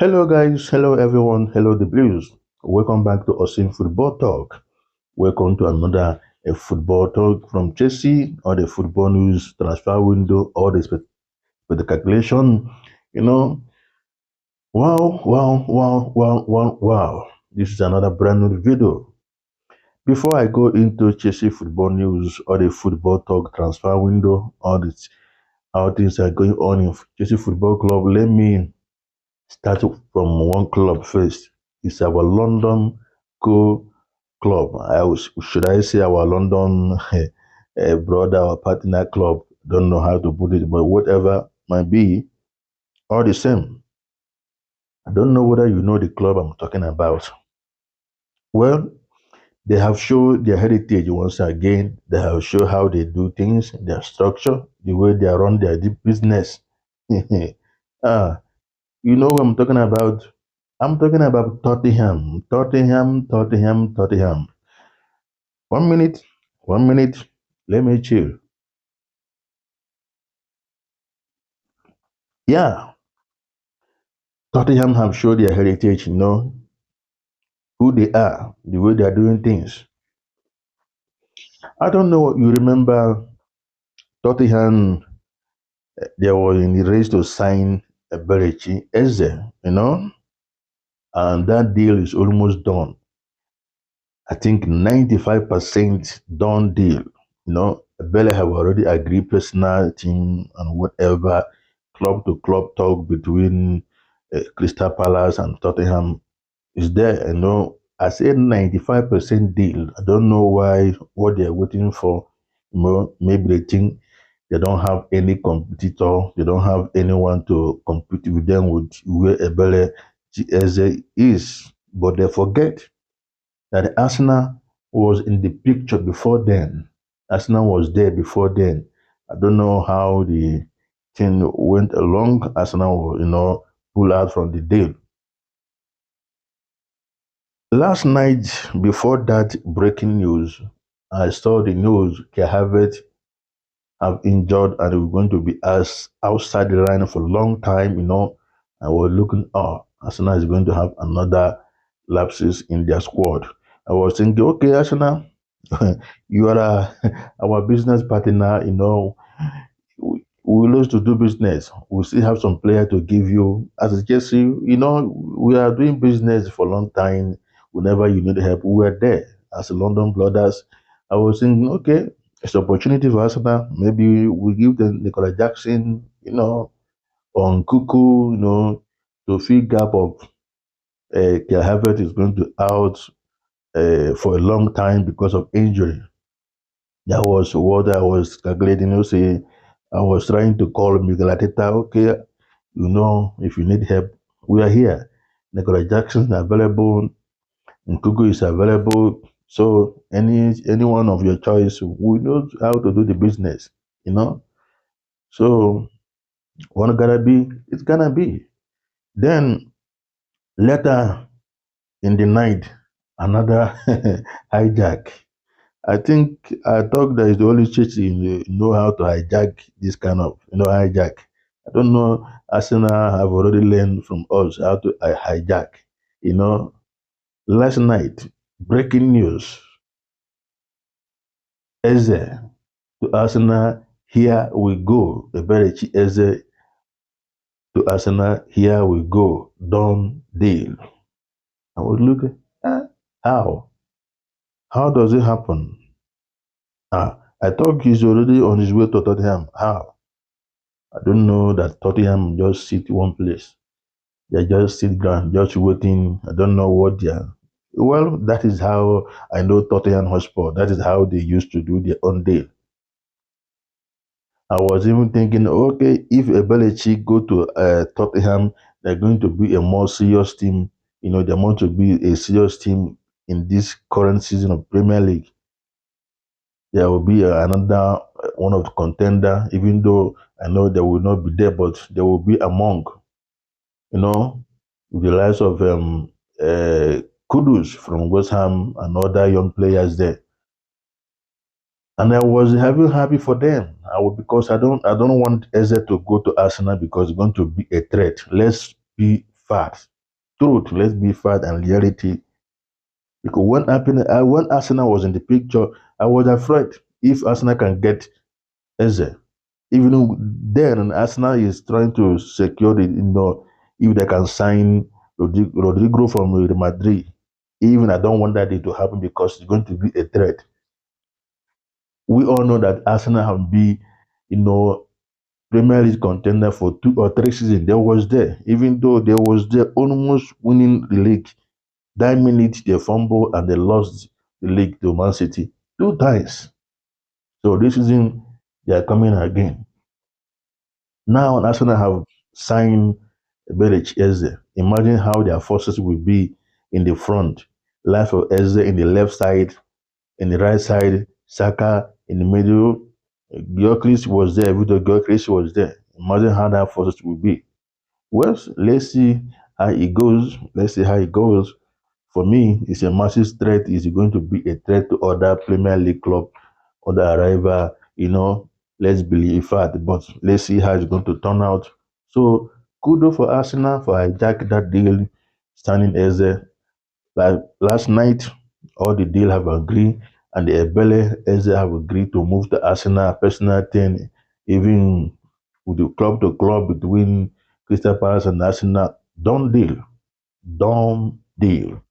Hello guys, hello everyone, hello the Blues. Welcome back to Austin Football Talk. Welcome to another football talk from Chelsea or the football news transfer window or the calculation. You know, wow. This is another brand new video. Before I go into Chelsea football news or the football talk transfer window, how things are going on in Chelsea Football Club, let me start from one club first. It's our London co club. Should I say our London brother or partner club? Don't know how to put it, but whatever might be, all the same. I don't know whether you know the club I'm talking about. Well, they have shown their heritage once again. They have shown how they do things, their structure, the way they run their business. ah, you know what I'm talking about? I'm talking about Tottenham. 1 minute, 1 minute. Let me chill. Yeah, Tottenham have showed their heritage, who they are, the way they are doing things. I don't know, you remember Tottenham, they were in the race to sign Eberechi, and that deal is almost done. I think 95% done deal. Bele have already agreed personal team and whatever club to club talk between Crystal Palace and Tottenham is there. I said 95% deal. I don't know why what they're waiting for. Maybe they think they don't have any competitor. They don't have anyone to compete with them with where Ebele Eze is. But they forget that Arsenal was in the picture before then. Arsenal was there before then. I don't know how the thing went along. Arsenal, pull out from the deal. Last night, before that breaking news, I saw the news Kai Havertz have injured and we're going to be as outside the line for a long time. And we're looking, Arsenal is going to have another lapses in their squad. I was thinking, okay, Arsenal, you are our business partner. We lose to do business. We still have some player to give you. As a Jesse, we are doing business for a long time. Whenever you need help, we are there. As a London Brothers, I was thinking, okay, it's an opportunity for Arsenal. Maybe we give them Nicola Jackson, on Cuckoo, to fill gap of Kai Havertz is going to out for a long time because of injury. That was what I was calculating. Say I was trying to call Miguel Arteta. Okay, if you need help, we are here. Nicola Jackson is available. Nkugu is available. So any one of your choice, we know how to do the business. You know. So what gonna be? It's gonna be. Then later in the night, another hijack. I think I thought that is the only church know how to hijack this kind of hijack. I don't know. Arsenal have already learned from us how to hijack. You know, last night breaking news: Eze to Arsenal. Here we go. Eberechi Eze to Arsenal. Here we go. Done deal. I was looking. How? How does it happen? I thought he's already on his way to Tottenham. How? I don't know that Tottenham just sit one place. They just sit down, just waiting. I don't know what they are. Well, that is how I know Tottenham Hotspur. That is how they used to do their own deal. I was even thinking, okay, if Eberechi go to Tottenham, they're going to be a more serious team. They want to be a serious team in this current season of Premier League. There will be another one of the contender, even though I know they will not be there, but they will be among, the likes of Kudus from West Ham and other young players there. And I was happy for them. Because I don't want Eze to go to Arsenal because it's going to be a threat. Let's be fact. truth, let's be fact and reality. Because when Arsenal was in the picture, I was afraid if Arsenal can get Eze. Even then, Arsenal is trying to secure the, if they can sign Rodrigo from Real Madrid. Even I don't want that day to happen because it's going to be a threat. We all know that Arsenal have been, you know, Premier League contender for 2 or 3 seasons. They was there, even though they was there almost winning the league. That minute they fumbled and they lost the league to Man City 2 times. So this season they are coming again. Now Arsenal have signed Eberechi. Imagine how their forces will be in the front. Life of Eze in the left side, in the right side, Saka in the middle. Gyökeres was there, Victor Gyökeres was there. Imagine how that forces will be. Well, let's see how it goes. Let's see how it goes. For me, it's a massive threat. It's going to be a threat to other Premier League club, other arrival. Let's believe that. But let's see how it's going to turn out. So kudos for Arsenal for hijack that deal, standing as a like last night. All the deal have agreed, and the Ebele as they have agreed to move to Arsenal personal thing, even with the club to club between Crystal Palace and Arsenal. Done deal. Done deal.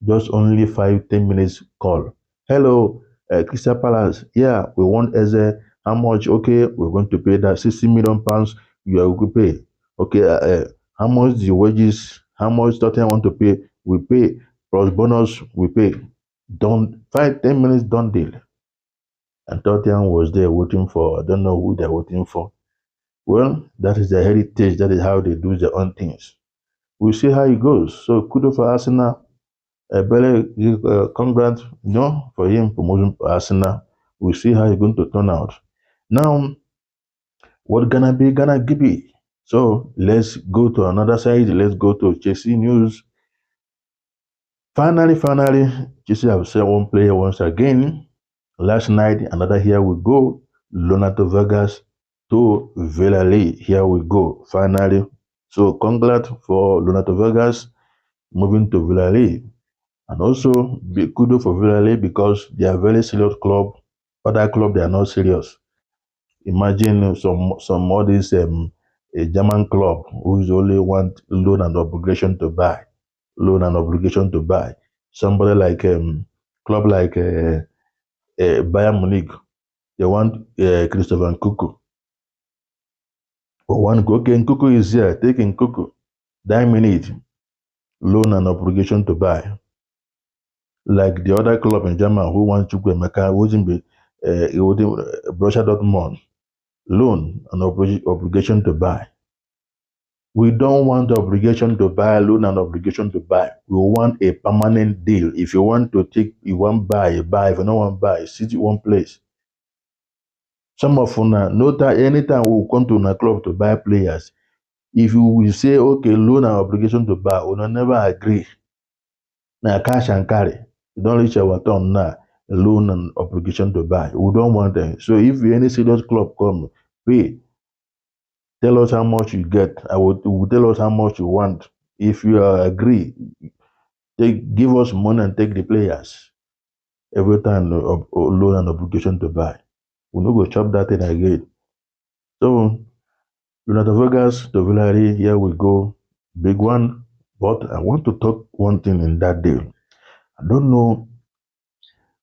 Just only 5-10 minutes call. Hello, Crystal Palace. Yeah, we want Eze. How much? Okay, we're going to pay that 60 million pounds. You are going to pay. Okay, how much the wages? How much Tottenham want to pay? We pay plus bonus. We pay. Don't 5-10 minutes. Don't deal. And Tottenham was there waiting for. I don't know who they're waiting for. Well, that is their heritage. That is how they do their own things. We'll see how it goes. So kudos for Arsenal. Bele, congrats, for him promotion for Arsenal. We'll see how it's going to turn out. Now, what gonna be gonna be? So let's go to another side. Let's go to Chelsea news. Finally, Chelsea have sent one player once again. Last night, another here we go. Renato Vegas to Villarreal. Here we go. Finally. So congrats for Renato Vegas moving to Villarreal. And also, kudos for Villarreal because they are very serious club. Other club they are not serious. Imagine some of these a German club who is only want loan and obligation to buy, loan and obligation to buy. Somebody like club like Bayern Munich, they want Christopher Nkuku. For one, okay, Nkuku is here, taking Nkuku. That minute, loan and obligation to buy. Like the other club in Germany who want Chukwuemeka, wouldn't be Borussia Dortmund, loan and obligation to buy. We don't want the obligation to buy, loan and obligation to buy. We want a permanent deal. If you want to take, you want buy, buy. If you don't want buy, sit in one place. Some of una, no time, anytime we will come to a club to buy players, if you will say, okay, loan and obligation to buy, we will never agree. Now, cash and carry. You don't reach our turn now. Loan and obligation to buy. We don't want them. So if any serious club come, pay. Tell us how much you get. Will tell us how much you want. If you agree, give us money and take the players. Every time loan and obligation to buy. We no go chop that thing again. So Renato Vegas to Villarreal, here we go. Big one. But I want to talk one thing in that deal. I don't know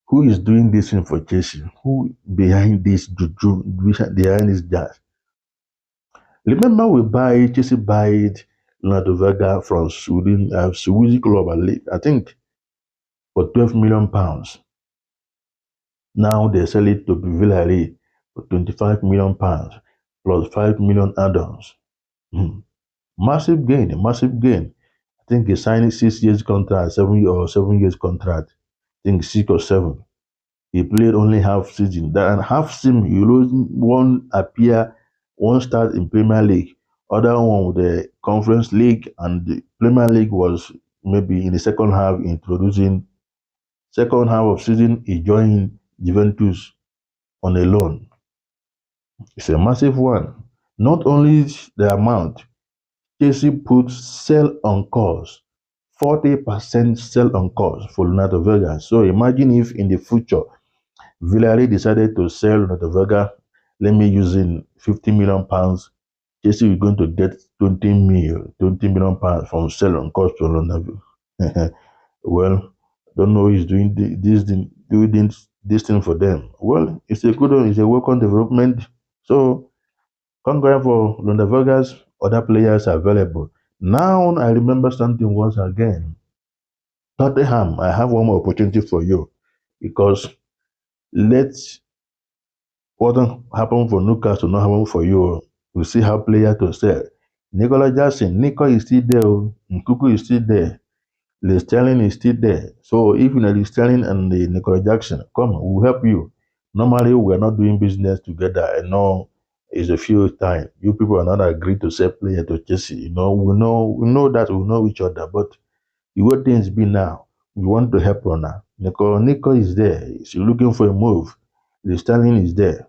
who is doing this thing for Chelsea? Who behind this juju, behind this jazz? Remember Chelsea buy Renato Veiga from Sweden, Swedish club, I think, for 12 million pounds. Now they sell it to Villarreal for 25 million pounds plus 5 million add-ons. Massive gain, massive gain. I think he signed 6 years contract, 7 years contract. I think 6 or 7. He played only half season. That half season, he won't appear, won't start in Premier League. Other one with the Conference League, and the Premier League was maybe in the second half introducing. Second half of season, he joined Juventus on a loan. It's a massive one. Not only the amount, Chelsea put sell on course. 40% sell on cost for Renato Veiga. So imagine if in the future Villarreal decided to sell Renato Veiga, let me use in 50 million pounds. Chelsea is going to get 20 million pounds from sell on cost to Renato. Well, don't know who's doing this thing for them. Well, it's a good one, it's a welcome development. So congrats for Lunda Vegas, other players available. Now I remember something once again. Tottenham, I have one more opportunity for you because let's what happened for Newcastle not happen for you. We see how player to sell. Nicola Jackson, Nico is still there. Nkuku is still there. The Sterling is still there. So if you know the Sterling and the Nicola Jackson, come, we'll help you. Normally, we're not doing business together. I know it's a few times. You people are not agreed to sell player to Chelsea. We know that we know each other. But the way things be now, we want to help her now. Nico is there. She's looking for a move. The Sterling is there.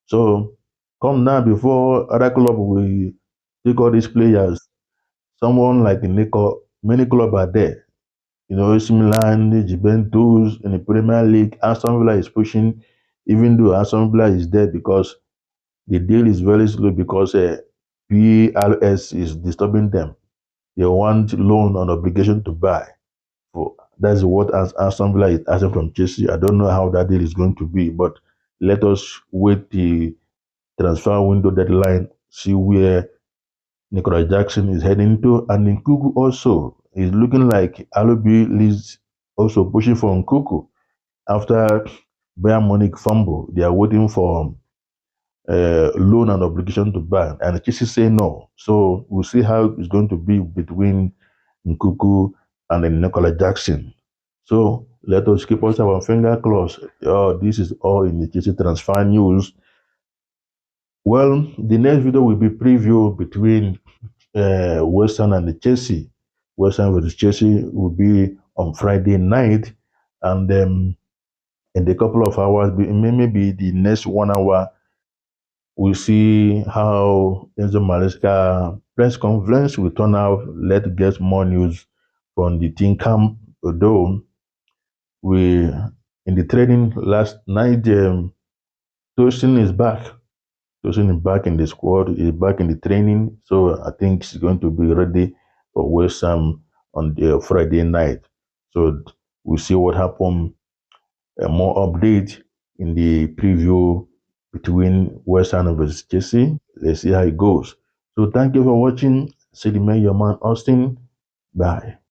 So come now before other club will take all these players. Someone like Nico, many clubs are there. AC Milan, Juventus in the Premier League. Aston Villa is pushing, even though Aston Villa is there because the deal is very slow because PLS is disturbing them. They want loan on obligation to buy. That's what Aston Villa is asking from Chelsea. I don't know how that deal is going to be, but let us wait the transfer window deadline, see where Nicolas Jackson is heading to, and Nkuku also is looking like Alobi is also pushing for Nkuku after Bayern Munich fumble. They are waiting for loan and obligation to buy, and Chelsea say no. So we'll see how it's going to be between Nkuku and then Nicolas Jackson. So let us keep us our finger crossed. Oh, this is all in the Chelsea transfer news. Well, the next video will be preview between West Ham and the Chelsea. West Ham versus Chelsea will be on Friday night, and in a couple of hours, maybe the next 1 hour, we'll see how Enzo Maresca press conference will turn out. Let's get more news from the team camp. Although we in the training last night, Tosin is back. Tosin is back in the squad, is back in the training. So I think he's going to be ready for West Ham on the Friday night. So we'll see what happens. More update in the preview between West Ham versus Chelsea. Let's see how it goes. So thank you for watching. See the man, your man Austin. Bye.